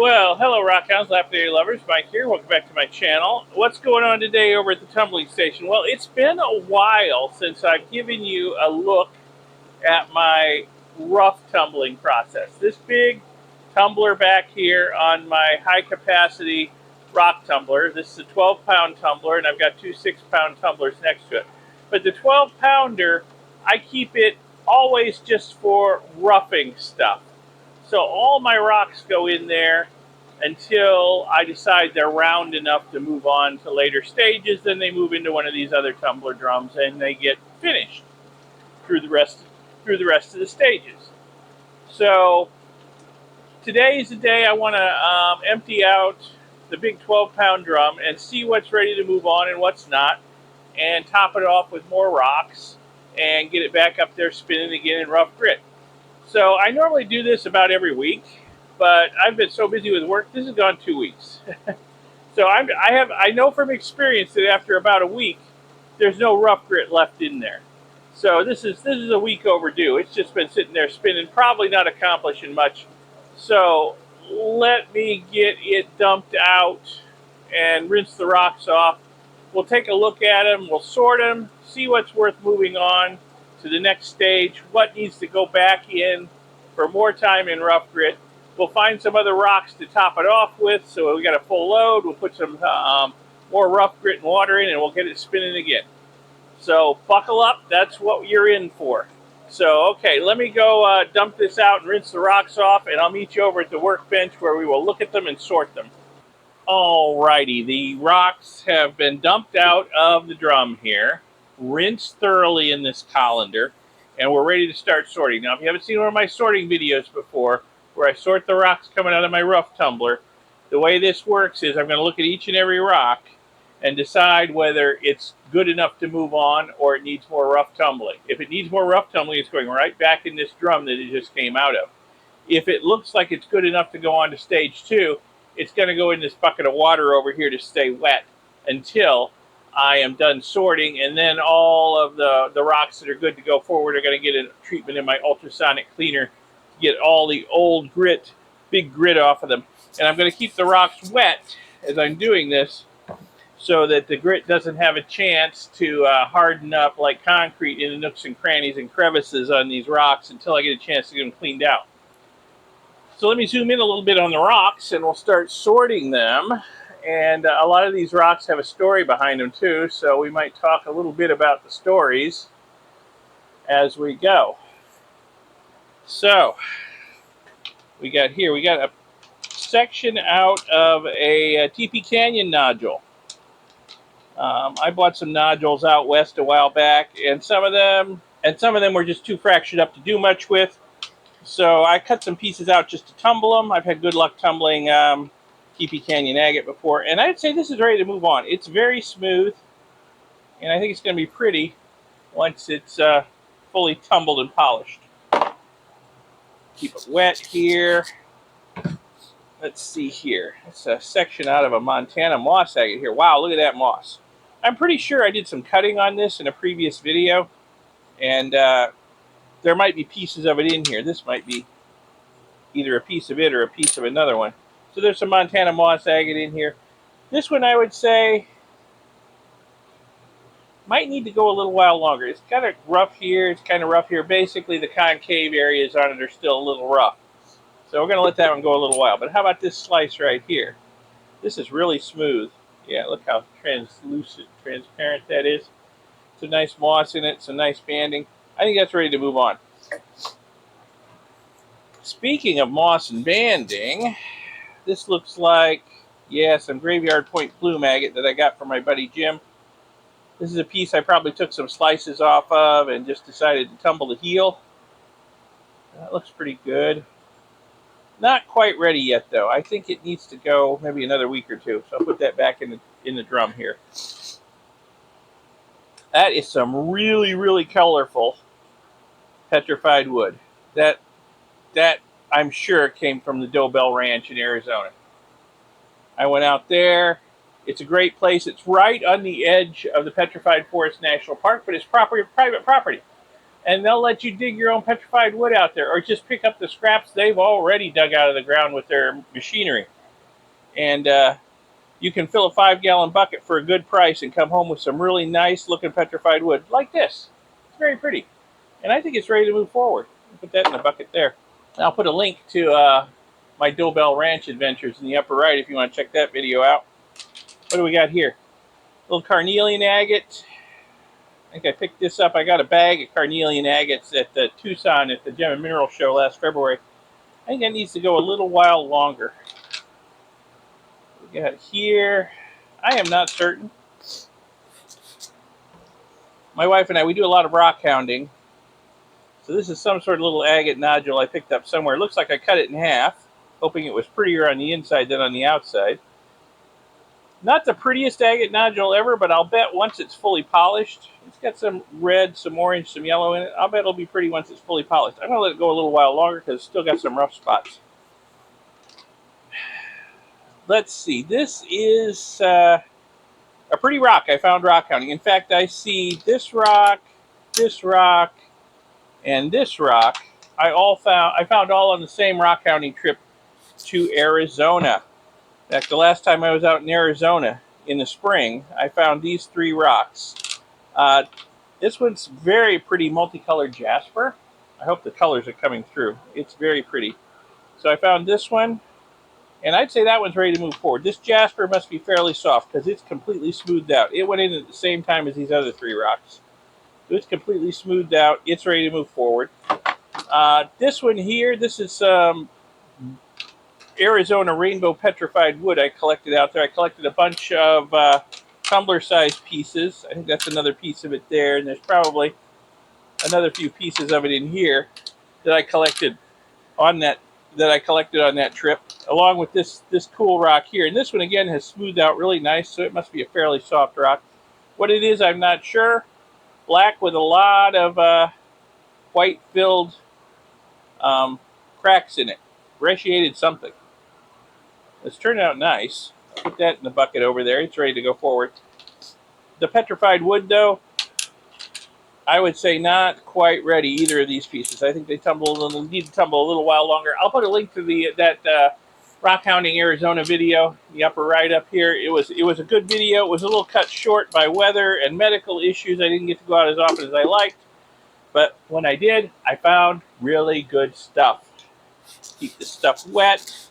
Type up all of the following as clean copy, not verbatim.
Well, hello Rockhounds, Lapidary lovers, Mike here. Welcome back to my channel. What's going on today over at the tumbling station? Well, it's been a while since I've given you a look at my rough tumbling process. This big tumbler back here on my high capacity rock tumbler. This is a 12-pound tumbler, and I've got two 6-pound tumblers next to it. But the 12-pounder, I keep it always just for roughing stuff. So all my rocks go in there until I decide they're round enough to move on to later stages. Then they move into one of these other tumbler drums and they get finished through the rest of the stages. So today's the day I want to empty out the big 12-pound drum and see what's ready to move on and what's not, and top it off with more rocks and get it back up there spinning again in rough grit. So I normally do this about every week, but I've been so busy with work, this has gone 2 weeks. So I know from experience that after about a week, there's no rough grit left in there. So this is a week overdue. It's just been sitting there spinning, probably not accomplishing much. So let me get it dumped out and rinse the rocks off. We'll take a look at them, we'll sort them, see what's worth moving on to the next stage, what needs to go back in for more time in rough grit. We'll find some other rocks to top it off with, so we got a full load. We'll put some more rough grit and water in, and we'll get it spinning again. So buckle up, that's what you're in for. So okay, let me go dump this out and rinse the rocks off, and I'll meet you over at the workbench where we will look at them and sort them. Alrighty, the rocks have been dumped out of the drum here, rinsed thoroughly in this colander, and we're ready to start sorting. Now, if you haven't seen one of my sorting videos before, where I sort the rocks coming out of my rough tumbler, the way this works is I'm going to look at each and every rock and decide whether it's good enough to move on or it needs more rough tumbling. If it needs more rough tumbling, it's going right back in this drum that it just came out of. If it looks like it's good enough to go on to stage 2, it's going to go in this bucket of water over here to stay wet until I am done sorting, and then all of the rocks that are good to go forward are going to get a treatment in my ultrasonic cleaner to get all the old grit, big grit off of them. And I'm going to keep the rocks wet as I'm doing this so that the grit doesn't have a chance to harden up like concrete in the nooks and crannies and crevices on these rocks until I get a chance to get them cleaned out. So let me zoom in a little bit on the rocks and we'll start sorting them. And a lot of these rocks have a story behind them too, so we might talk a little bit about the stories as we go. So we got a section out of a TP Canyon nodule. I bought some nodules out west a while back, and some of them were just too fractured up to do much with. So I cut some pieces out just to tumble them. I've had good luck tumbling TP Canyon Agate before, and I'd say this is ready to move on. It's very smooth, and I think it's going to be pretty once it's fully tumbled and polished. Keep it wet here. Let's see here. It's a section out of a Montana moss agate here. Wow, look at that moss. I'm pretty sure I did some cutting on this in a previous video, and there might be pieces of it in here. This might be either a piece of it or a piece of another one. So there's some Montana moss agate in here. This one I would say might need to go a little while longer. It's kind of rough here. It's kind of rough here. Basically, the concave areas on it are still a little rough. So we're going to let that one go a little while. But how about this slice right here? This is really smooth. Yeah, look how translucent, transparent that is. Some nice moss in it, some nice banding. I think that's ready to move on. Speaking of moss and banding, this looks like, yeah, some Graveyard Point plume agate that I got from my buddy Jim. This is a piece I probably took some slices off of and just decided to tumble the heel. That looks pretty good. Not quite ready yet, though. I think it needs to go maybe another week or two. So I'll put that back in the drum here. That is some really, really colorful petrified wood. That I'm sure came from the Dobell Ranch in Arizona. I went out there. It's a great place. It's right on the edge of the Petrified Forest National Park, but it's private property. and they'll let you dig your own petrified wood out there, or just pick up the scraps they've already dug out of the ground with their machinery. And you can fill a 5-gallon bucket for a good price and come home with some really nice looking petrified wood like this. It's very pretty. And I think it's ready to move forward. Put that in the bucket there. I'll put a link to my Dobell Ranch adventures in the upper right if you want to check that video out. What do we got here? Little carnelian agate. I think I picked this up. I got a bag of carnelian agates at the Tucson at the Gem and Mineral Show last February. I think that needs to go a little while longer. We got here. I am not certain. My wife and I, we do a lot of rockhounding. So this is some sort of little agate nodule I picked up somewhere. It looks like I cut it in half, hoping it was prettier on the inside than on the outside. Not the prettiest agate nodule ever, but I'll bet once it's fully polished, it's got some red, some orange, some yellow in it. I'll bet it'll be pretty once it's fully polished. I'm going to let it go a little while longer because it's still got some rough spots. Let's see. This is a pretty rock I found rockhounding. In fact, I see this rock, and this rock. I found all on the same rockhounding trip to Arizona. In fact, the last time I was out in Arizona in the spring, I found these 3 rocks. This one's very pretty multicolored Jasper. I hope the colors are coming through. It's very pretty. So I found this one, and I'd say that one's ready to move forward. This Jasper must be fairly soft because it's completely smoothed out. It went in at the same time as these other 3 rocks. So it's completely smoothed out. It's ready to move forward. This one here, this is some Arizona rainbow petrified wood I collected out there. I collected a bunch of tumbler-sized pieces. I think that's another piece of it there, and there's probably another few pieces of it in here that I collected on that trip, along with this cool rock here. And this one again has smoothed out really nice, so it must be a fairly soft rock. What it is, I'm not sure. Black with a lot of white-filled cracks in it. Brecciated something. It's turned out nice. I'll put that in the bucket over there. It's ready to go forward. The petrified wood, though, I would say not quite ready, either of these pieces. I think they need to tumble a little while longer. I'll put a link to that Rockhounding Arizona video, the upper right up here. It was a good video. It was a little cut short by weather and medical issues. I didn't get to go out as often as I liked. But when I did, I found really good stuff. Keep the stuff wet.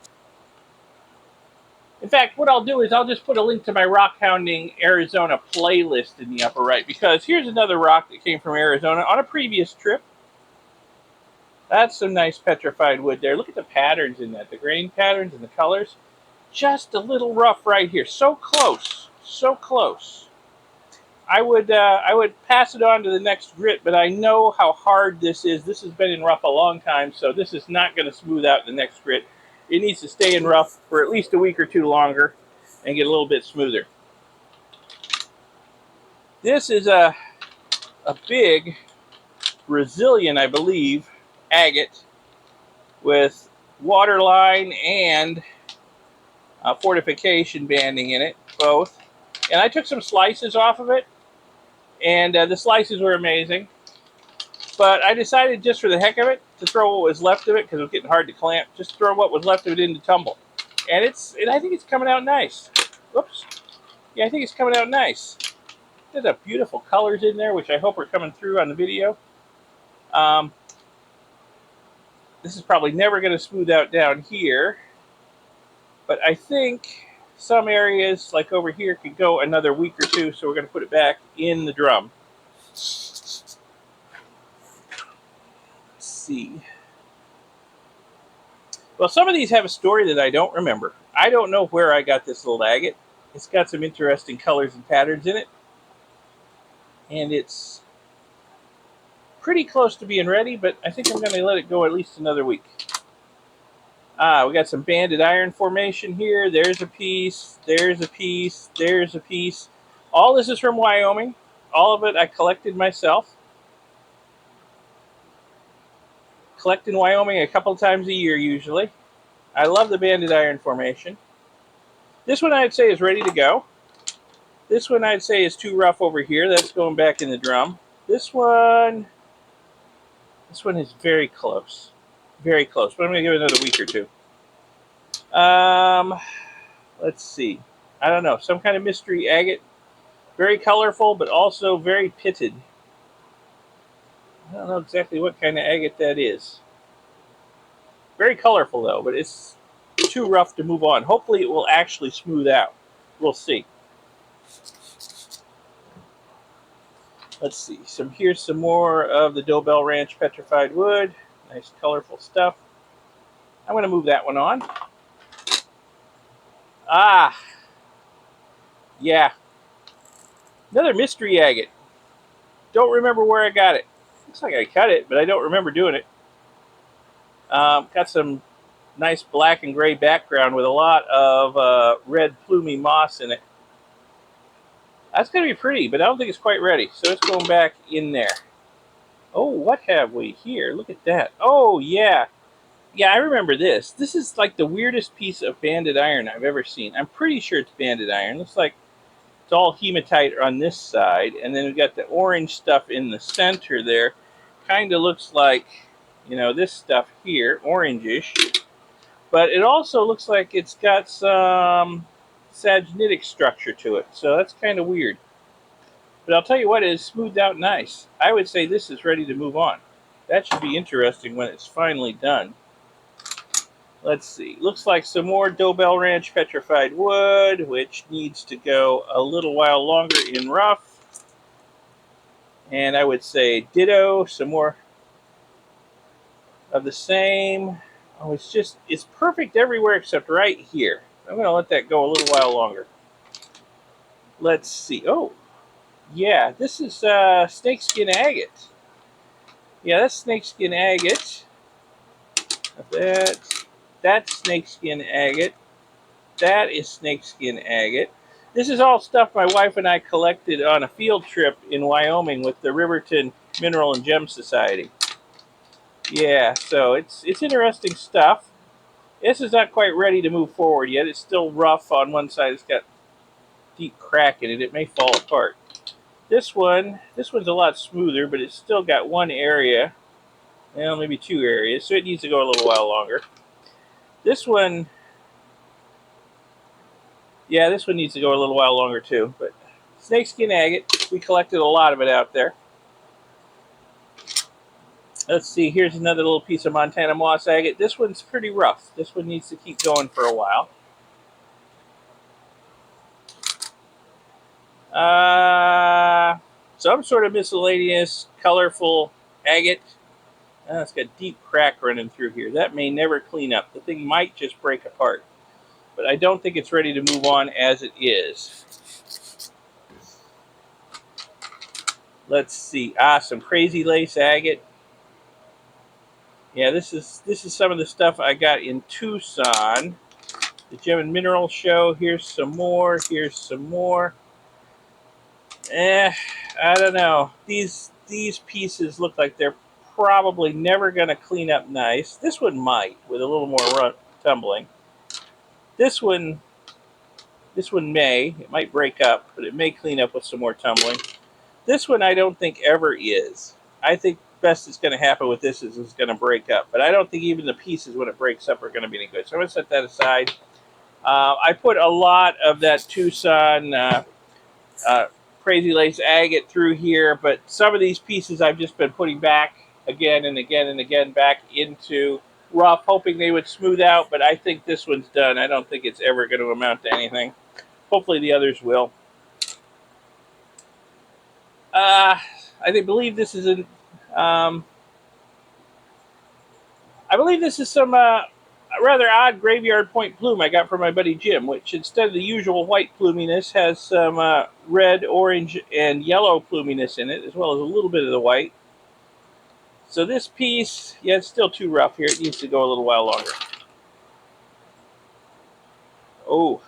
In fact, what I'll do is I'll just put a link to my Rockhounding Arizona playlist in the upper right, because here's another rock that came from Arizona on a previous trip. That's some nice petrified wood there. Look at the patterns in that, the grain patterns and the colors. Just a little rough right here. So close, so close. I would pass it on to the next grit, but I know how hard this is. This has been in rough a long time, so this is not going to smooth out in the next grit. It needs to stay in rough for at least a week or 2 longer and get a little bit smoother. This is a big Brazilian, I believe, agate with waterline and fortification banding in it, both. And I took some slices off of it, and the slices were amazing. But I decided, just for the heck of it, to throw what was left of it, because it was getting hard to clamp, just throw what was left of it into tumble. And I think it's coming out nice. Whoops. Yeah, I think it's coming out nice. There's a beautiful colors in there, which I hope are coming through on the video. This is probably never going to smooth out down here. But I think some areas, like over here, could go another week or 2, so we're going to put it back in the drum. See. Well, some of these have a story that I don't remember. I don't know where I got this little agate. It's got some interesting colors and patterns in it. And it's pretty close to being ready, but I think I'm going to let it go at least another week. We got some banded iron formation here. There's a piece. There's a piece. There's a piece. All this is from Wyoming. All of it I collected myself. Collect in Wyoming a couple times a year usually. I love the banded iron formation. This one I'd say is ready to go. This one I'd say is too rough over here. That's going back in the drum. This one, This one is very close. Very close, but I'm going to give it another week or two. Let's see. I don't know. Some kind of mystery agate. Very colorful, but also very pitted. I don't know exactly what kind of agate that is. Very colorful, though, but it's too rough to move on. Hopefully it will actually smooth out. We'll see. Let's see. Here's some more of the Dobell Ranch Petrified wood. Nice colorful stuff. I'm going to move that one on. Ah, yeah. Another mystery agate. Don't remember where I got it. Looks like I cut it, but I don't remember doing it. Got some nice black and gray background with a lot of red plumy moss in it. That's going to be pretty, but I don't think it's quite ready. So it's going back in there. Oh, what have we here? Look at that. Oh, yeah. Yeah, I remember this. This is like the weirdest piece of banded iron I've ever seen. I'm pretty sure it's banded iron. Looks like it's all hematite on this side. And then we've got the orange stuff in the center there. Kind of looks like, this stuff here, orangish. But it also looks like it's got some sagenitic structure to it. So that's kind of weird. But I'll tell you what, it is smoothed out nice. I would say this is ready to move on. That should be interesting when it's finally done. Let's see. Looks like some more Dobell Ranch Petrified wood, which needs to go a little while longer in rough. And I would say ditto, some more of the same. Oh, it's perfect everywhere except right here. I'm going to let that go a little while longer. Let's see. Oh, yeah, this is snakeskin agate. Yeah, that's snakeskin agate. That's snakeskin agate. That is snakeskin agate. This is all stuff my wife and I collected on a field trip in Wyoming with the Riverton Mineral and Gem Society. Yeah, so it's interesting stuff. This is not quite ready to move forward yet. It's still rough on one side. It's got deep crack in it. It may fall apart. This one's a lot smoother, but it's still got one area. Well, maybe two areas, so it needs to go a little while longer. This one, yeah, this one needs to go a little while longer too. But snakeskin agate, we collected a lot of it out there. Let's see, here's another little piece of Montana moss agate. This one's pretty rough. This one needs to keep going for a while. Some sort of miscellaneous, colorful agate. It's got deep crack running through here. That may never clean up. The thing might just break apart. But I don't think it's ready to move on as it is. Let's see. Some crazy lace agate. Yeah, this is some of the stuff I got in Tucson. The Gem and Mineral Show. Here's some more. Here's some more. I don't know. These pieces look like they're probably never going to clean up nice. This one might, with a little more tumbling. This one may. It might break up, but it may clean up with some more tumbling. This one I don't think ever is. I think best that's going to happen with this is it's going to break up. But I don't think even the pieces when it breaks up are going to be any good. So I'm going to set that aside. I put a lot of that Tucson crazy lace agate through here, but some of these pieces I've just been putting back again and again and again back into rough, hoping they would smooth out, but I think this one's done. I don't think it's ever going to amount to anything. Hopefully the others will. I believe this is some rather odd graveyard point plume I got from my buddy Jim, which instead of the usual white pluminess has some red, orange, and yellow pluminess in it, as well as a little bit of the white. So this piece, yeah, it's still too rough here. It needs to go a little while longer. Oh,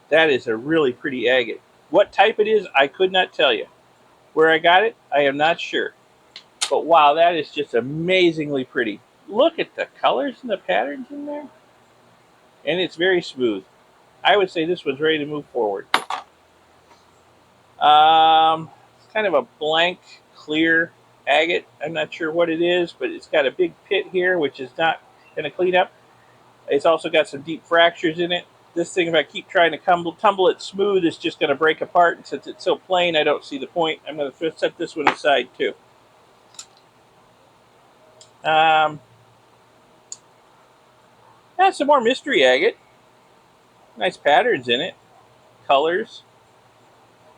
that is a really pretty agate. What type it is, I could not tell you. Where I got it, I am not sure. But wow, that is just amazingly pretty. Look at the colors and the patterns in there. And it's very smooth. I would say this one's ready to move forward. It's kind of a blank, clear agate. I'm not sure what it is, but it's got a big pit here, which is not going to clean up. It's also got some deep fractures in it. This thing, if I keep trying to tumble it smooth, it's just going to break apart. And since it's so plain, I don't see the point. I'm going to set this one aside too. Some more mystery agate. Nice patterns in it. Colors.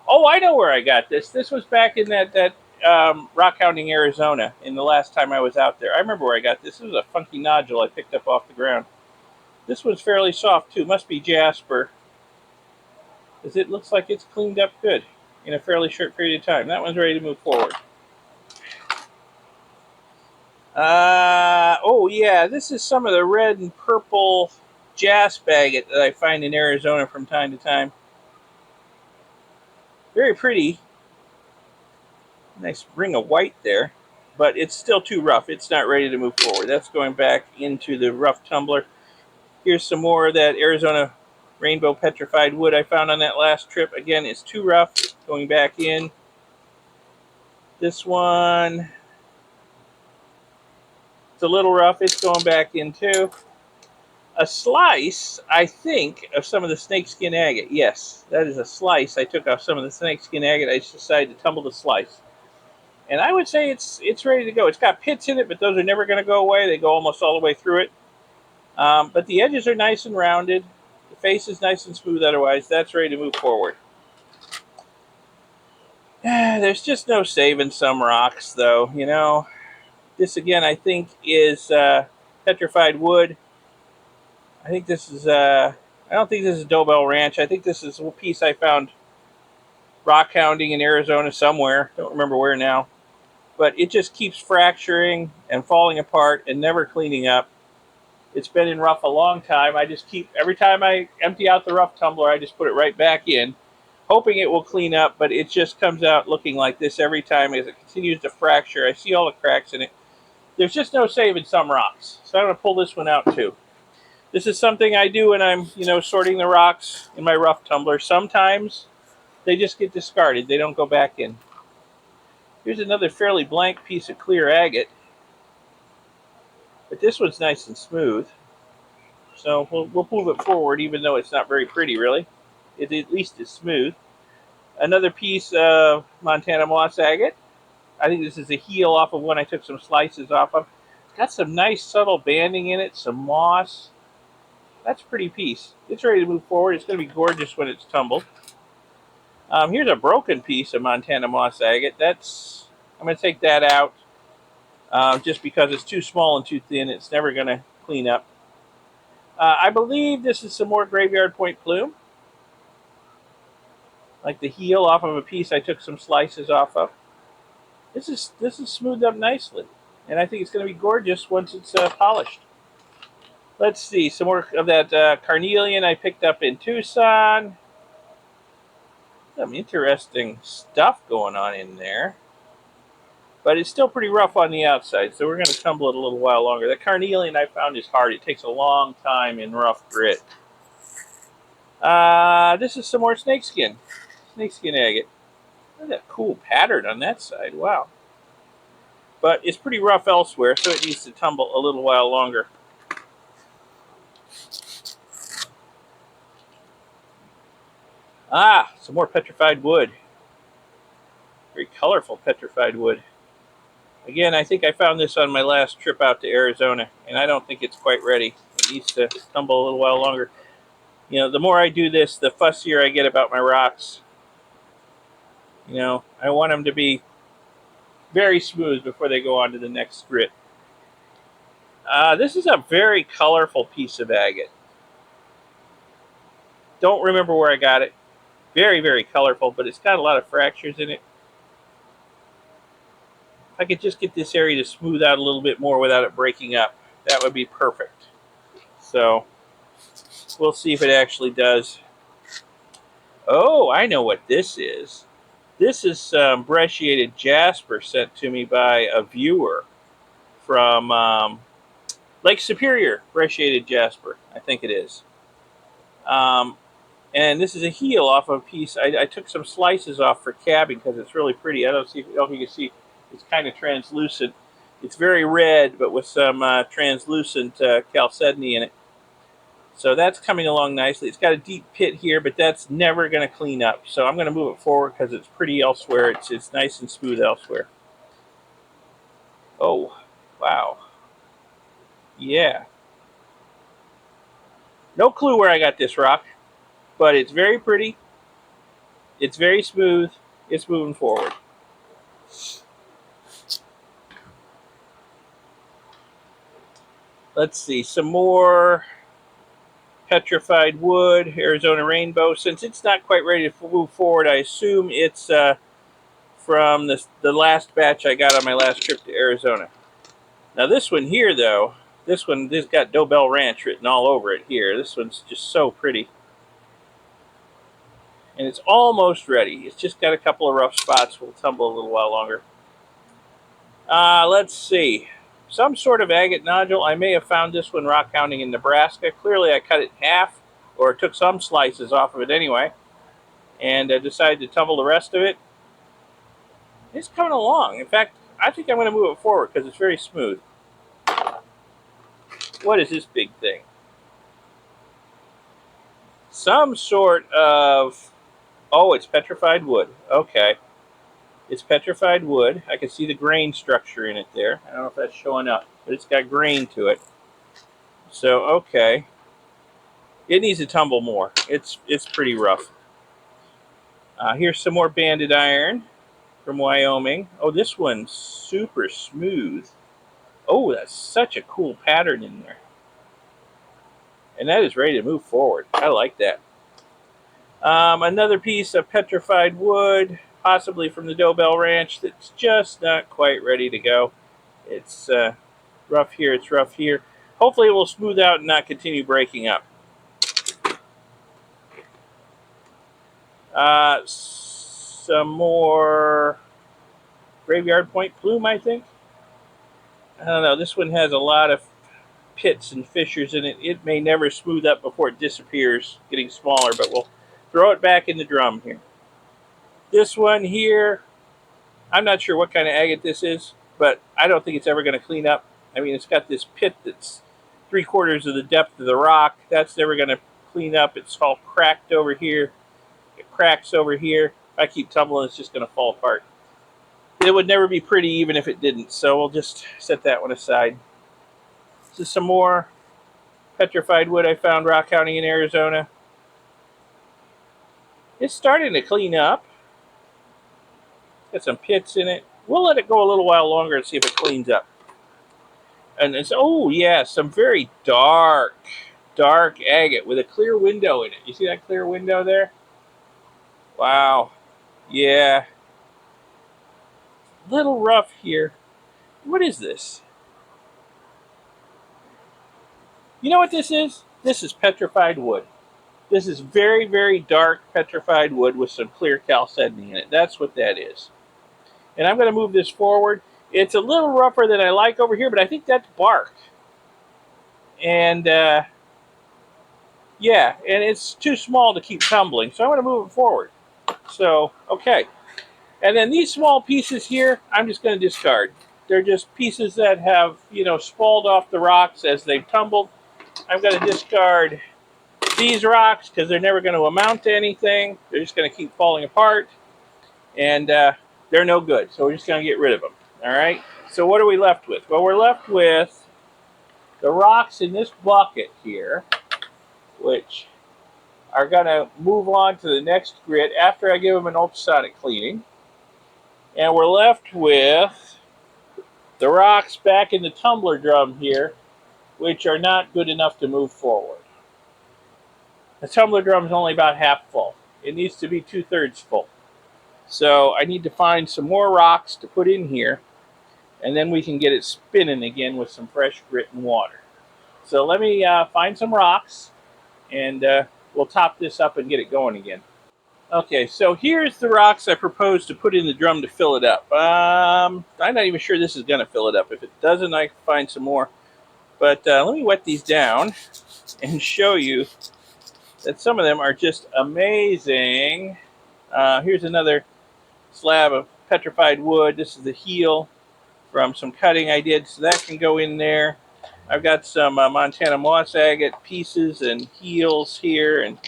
Oh, I know where I got this. This was back in that Rockhounding, Arizona, in the last time I was out there. I remember where I got this. This was a funky nodule I picked up off the ground. This one's fairly soft too. Must be Jasper, because it looks like it's cleaned up good in a fairly short period of time. That one's ready to move forward. Oh yeah, this is some of the red and purple jasp agate that I find in Arizona from time to time. Very pretty. Nice ring of white there, but it's still too rough. It's not ready to move forward. That's going back into the rough tumbler. Here's some more of that Arizona rainbow petrified wood I found on that last trip. Again, it's too rough. Going back in. This one, it's a little rough. It's going back in too. A slice, I think, of some of the snakeskin agate. Yes, that is a slice I took off some of the snakeskin agate. I just decided to tumble the slice. And I would say it's ready to go. It's got pits in it, but those are never going to go away. They go almost all the way through it. But the edges are nice and rounded. The face is nice and smooth otherwise. That's ready to move forward. There's just no saving some rocks, though. You know, this again, I think, is petrified wood. I think this is, I don't think this is Dobell Ranch. I think this is a piece I found rockhounding in Arizona somewhere. Don't remember where now. But it just keeps fracturing and falling apart and never cleaning up. It's been in rough a long time. I just keep, every time I empty out the rough tumbler, I just put it right back in, hoping it will clean up, but it just comes out looking like this every time as it continues to fracture. I see all the cracks in it. There's just no saving some rocks. So I'm going to pull this one out too. This is something I do when I'm, sorting the rocks in my rough tumbler. Sometimes they just get discarded. They don't go back in. Here's another fairly blank piece of clear agate. But this one's nice and smooth. So we'll move it forward, even though it's not very pretty, really. It at least is smooth. Another piece of Montana moss agate. I think this is a heel off of one I took some slices off of. Got some nice subtle banding in it, some moss. That's a pretty piece. It's ready to move forward. It's going to be gorgeous when it's tumbled. Here's a broken piece of Montana moss agate. I'm going to take that out just because it's too small and too thin. It's never going to clean up. I believe this is some more graveyard point plume. Like the heel off of a piece I took some slices off of. This is smoothed up nicely. And I think it's going to be gorgeous once it's polished. Let's see, some more of that carnelian I picked up in Tucson. Some interesting stuff going on in there. But it's still pretty rough on the outside, so we're going to tumble it a little while longer. The carnelian I found is hard. It takes a long time in rough grit. This is some more snakeskin. Snakeskin agate. Look at that cool pattern on that side. Wow. But it's pretty rough elsewhere, so it needs to tumble a little while longer. Some more petrified wood. Very colorful petrified wood. Again, I think I found this on my last trip out to Arizona, and I don't think it's quite ready. It needs to tumble a little while longer. The more I do this, the fussier I get about my rocks. I want them to be very smooth before they go on to the next grit. This is a very colorful piece of agate. Don't remember where I got it. Very, very colorful, but it's got a lot of fractures in it. If I could just get this area to smooth out a little bit more without it breaking up, that would be perfect. So we'll see if it actually does. Oh, I know what this is. This is some brecciated jasper sent to me by a viewer from Lake Superior. Brecciated jasper, I think it is. And this is a heel off of a piece. I took some slices off for cabbing because it's really pretty. I don't know if you can see. It's kind of translucent. It's very red, but with some translucent chalcedony in it. So that's coming along nicely. It's got a deep pit here, but that's never going to clean up. So I'm going to move it forward because it's pretty elsewhere. It's nice and smooth elsewhere. Oh, wow. Yeah. No clue where I got this rock, but it's very pretty. It's very smooth. It's moving forward. Let's see, some more petrified wood, Arizona rainbow. Since it's not quite ready to move forward, I assume it's from the last batch I got on my last trip to Arizona. Now this one here, though, this got Dobell Ranch written all over it here. This one's just so pretty. And it's almost ready. It's just got a couple of rough spots. Will tumble a little while longer. Let's see. Some sort of agate nodule. I may have found this one rockhounding in Nebraska. Clearly I cut it in half, or took some slices off of it anyway, and decided to tumble the rest of it. It's coming along. In fact, I think I'm going to move it forward because it's very smooth. What is this big thing? Some sort of... Oh, it's petrified wood. Okay. It's petrified wood. I can see the grain structure in it there. I don't know if that's showing up, but it's got grain to it. So, okay. It needs to tumble more. It's pretty rough. Here's some more banded iron from Wyoming. Oh, this one's super smooth. Oh, that's such a cool pattern in there. And that is ready to move forward. I like that. Another piece of petrified wood, possibly from the Dobell Ranch, that's just not quite ready to go. It's rough here, it's rough here. Hopefully it will smooth out and not continue breaking up. Some more Graveyard Point plume, I think. I don't know, this one has a lot of pits and fissures in it. It may never smooth up before it disappears, getting smaller, but we'll throw it back in the drum here. This one here, I'm not sure what kind of agate this is, but I don't think it's ever going to clean up. I mean, it's got this pit that's 3/4 of the depth of the rock. That's never going to clean up. It's all cracked over here. It cracks over here. If I keep tumbling, it's just going to fall apart. It would never be pretty even if it didn't, so we'll just set that one aside. This is some more petrified wood I found rockhounding in Arizona. It's starting to clean up. Got some pits in it. We'll let it go a little while longer and see if it cleans up. And it's, oh yeah, some very dark agate with a clear window in it. You see that clear window there? Wow. Yeah. Little rough here. What is this? You know what this is? This is petrified wood. This is very, very dark petrified wood with some clear chalcedony in it. That's what that is. And I'm going to move this forward. It's a little rougher than I like over here, but I think that's bark. And, yeah, and it's too small to keep tumbling, so I'm going to move it forward. So, okay. And then these small pieces here, I'm just going to discard. They're just pieces that have, spalled off the rocks as they've tumbled. I'm going to discard these rocks because they're never going to amount to anything. They're just going to keep falling apart. And they're no good, so we're just going to get rid of them. All right? So what are we left with? Well, we're left with the rocks in this bucket here, which are going to move on to the next grit after I give them an ultrasonic cleaning. And we're left with the rocks back in the tumbler drum here, which are not good enough to move forward. The tumbler drum is only about half full. It needs to be 2/3 full. So I need to find some more rocks to put in here, and then we can get it spinning again with some fresh grit and water. So let me find some rocks, and we'll top this up and get it going again. Okay, so here's the rocks I propose to put in the drum to fill it up. I'm not even sure this is going to fill it up. If it doesn't, I can find some more. But let me wet these down and show you that some of them are just amazing. Here's another slab of petrified wood. This is the heel from some cutting I did, so that can go in there. I've got some Montana moss agate pieces and heels here and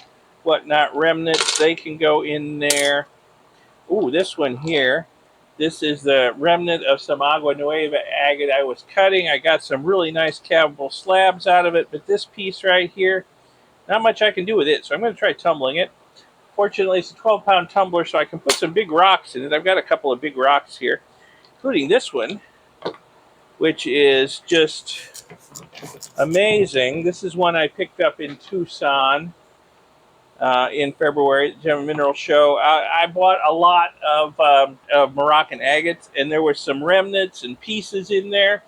whatnot, remnants. They can go in there. Ooh, this one here. This is the remnant of some Agua Nueva agate I was cutting. I got some really nice cavable slabs out of it, but this piece right here, not much I can do with it, so I'm going to try tumbling it. Fortunately, it's a 12-pound tumbler, so I can put some big rocks in it. I've got a couple of big rocks here, including this one, which is just amazing. This is one I picked up in Tucson in February at the Gem Mineral Show. I bought a lot of Moroccan agates, and there were some remnants and pieces in there.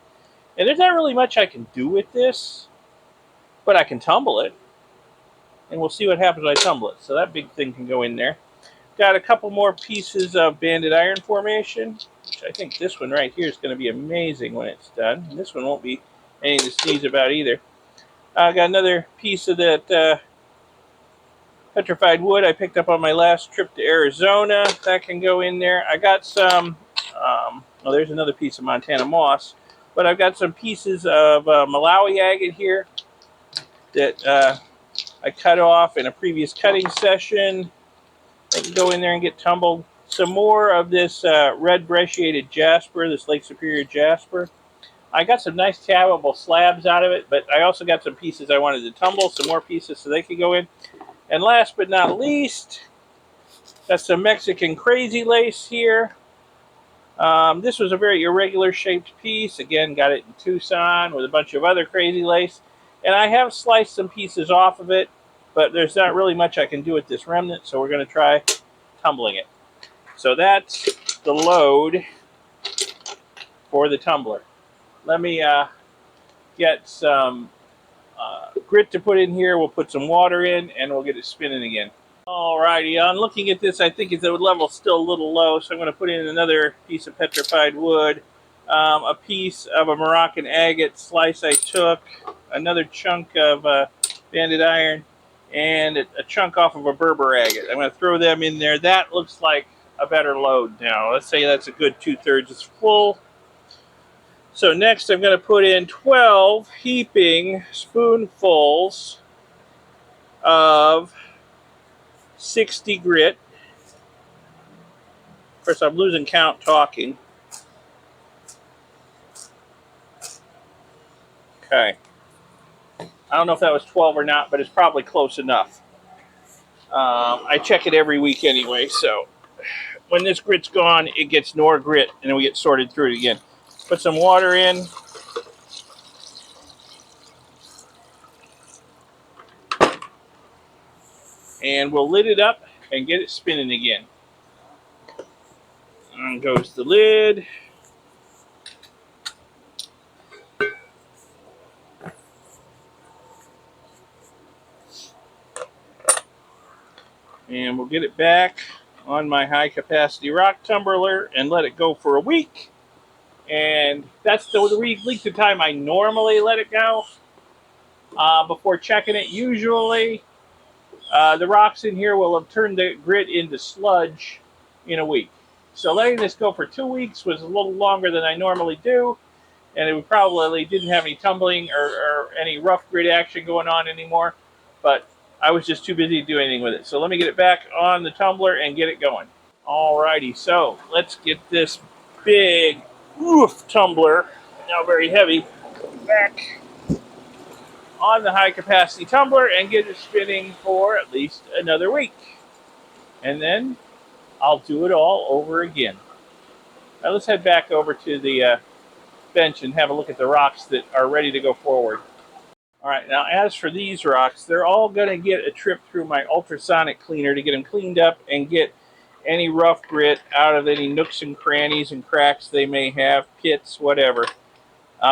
And there's not really much I can do with this, but I can tumble it. And we'll see what happens when I tumble it. So that big thing can go in there. Got a couple more pieces of banded iron formation, which I think this one right here is going to be amazing when it's done. And this one won't be anything to sneeze about either. I got another piece of that petrified wood I picked up on my last trip to Arizona. That can go in there. I got some, well, there's another piece of Montana moss, but I've got some pieces of Malawi agate here that I cut off in a previous cutting session. They can go in there and get tumbled. Some more of this red brecciated Jasper, this Lake Superior Jasper. I got some nice cavable slabs out of it, but I also got some pieces I wanted to tumble, some more pieces so they could go in. And last but not least, that's some Mexican crazy lace here. This was a very irregular shaped piece. Again, got it in Tucson with a bunch of other crazy lace. And I have sliced some pieces off of it, but there's not really much I can do with this remnant, so we're going to try tumbling it. So that's the load for the tumbler. Let me get some grit to put in here. We'll put some water in, and we'll get it spinning again. Alrighty, on looking at this, I think the level's still a little low, so I'm going to put in another piece of petrified wood, a piece of a Moroccan agate slice I took, another chunk of banded iron, and a chunk off of a Berber agate. I'm going to throw them in there. That looks like a better load now. Let's say that's a good 2/3 is full. So next I'm going to put in 12 heaping spoonfuls of 60 grit. Of course, I'm losing count talking. Okay. I don't know if that was 12 or not, but it's probably close enough. I check it every week anyway, so when this grit's gone, it gets more grit, and then we get sorted through it again. Put some water in. And we'll lid it up and get it spinning again. On goes the lid. And we'll get it back on my high capacity rock tumbler and let it go for a week. And that's the length of time I normally let it go before checking it. Usually the rocks in here will have turned the grit into sludge in a week. So letting this go for 2 weeks was a little longer than I normally do, and it probably didn't have any tumbling or any rough grit action going on anymore, but I was just too busy to do anything with it. So let me get it back on the tumbler and get it going. Alrighty, so let's get this big tumbler, now very heavy, back on the high capacity tumbler and get it spinning for at least another week. And then I'll do it all over again. Now let's head back over to the bench and have a look at the rocks that are ready to go forward. Alright, now as for these rocks, they're all going to get a trip through my ultrasonic cleaner to get them cleaned up and get any rough grit out of any nooks and crannies and cracks they may have, pits, whatever,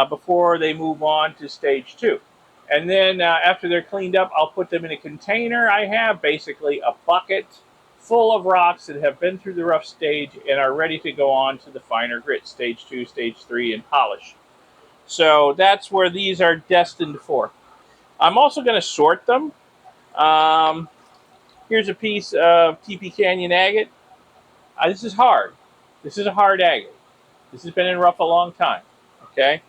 before they move on to stage 2. And then after they're cleaned up, I'll put them in a container. I have basically a bucket full of rocks that have been through the rough stage and are ready to go on to the finer grit, stage 2, stage 3, and polish. So that's where these are destined for. I'm also going to sort them. Here's a piece of TP Canyon agate. This is hard. This is a hard agate. This has been in rough a long time. Okay.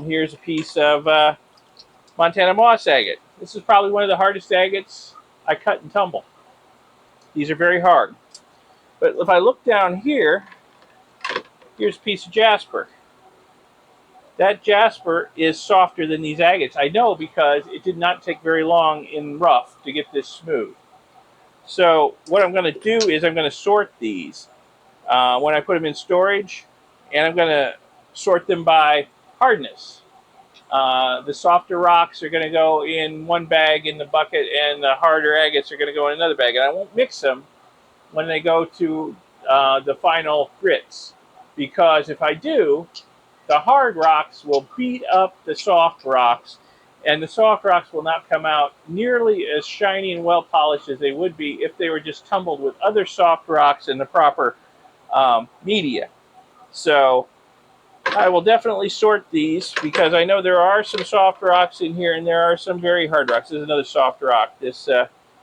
Here's a piece of Montana moss agate. This is probably one of the hardest agates I cut and tumble. These are very hard. But if I look down here, here's a piece of Jasper. That Jasper is softer than these agates. I know because it did not take very long in rough to get this smooth. So what I'm going to do is I'm going to sort these when I put them in storage, and I'm going to sort them by hardness. The softer rocks are going to go in one bag in the bucket, and the harder agates are going to go in another bag. And I won't mix them when they go to the final grits, because if I do, the hard rocks will beat up the soft rocks, and the soft rocks will not come out nearly as shiny and well polished as they would be if they were just tumbled with other soft rocks in the proper media. So I will definitely sort these because I know there are some soft rocks in here and there are some very hard rocks. This is another soft rock, this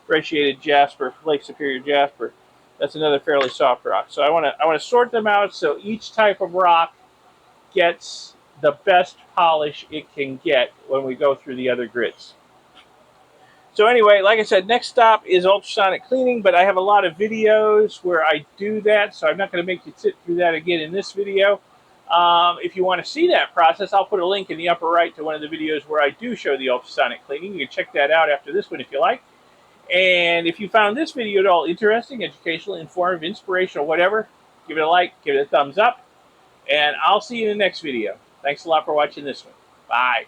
brecciated Jasper, Lake Superior Jasper. That's another fairly soft rock. So I want to sort them out so each type of rock gets the best polish it can get when we go through the other grits. So anyway, like I said, next stop is ultrasonic cleaning, but I have a lot of videos where I do that, so I'm not going to make you sit through that again in this video. If you want to see that process, I'll put a link in the upper right to one of the videos where I do show the ultrasonic cleaning. You can check that out after this one if you like. And if you found this video at all interesting, educational, informative, inspirational, whatever, give it a like, give it a thumbs up, and I'll see you in the next video. Thanks a lot for watching this one. Bye.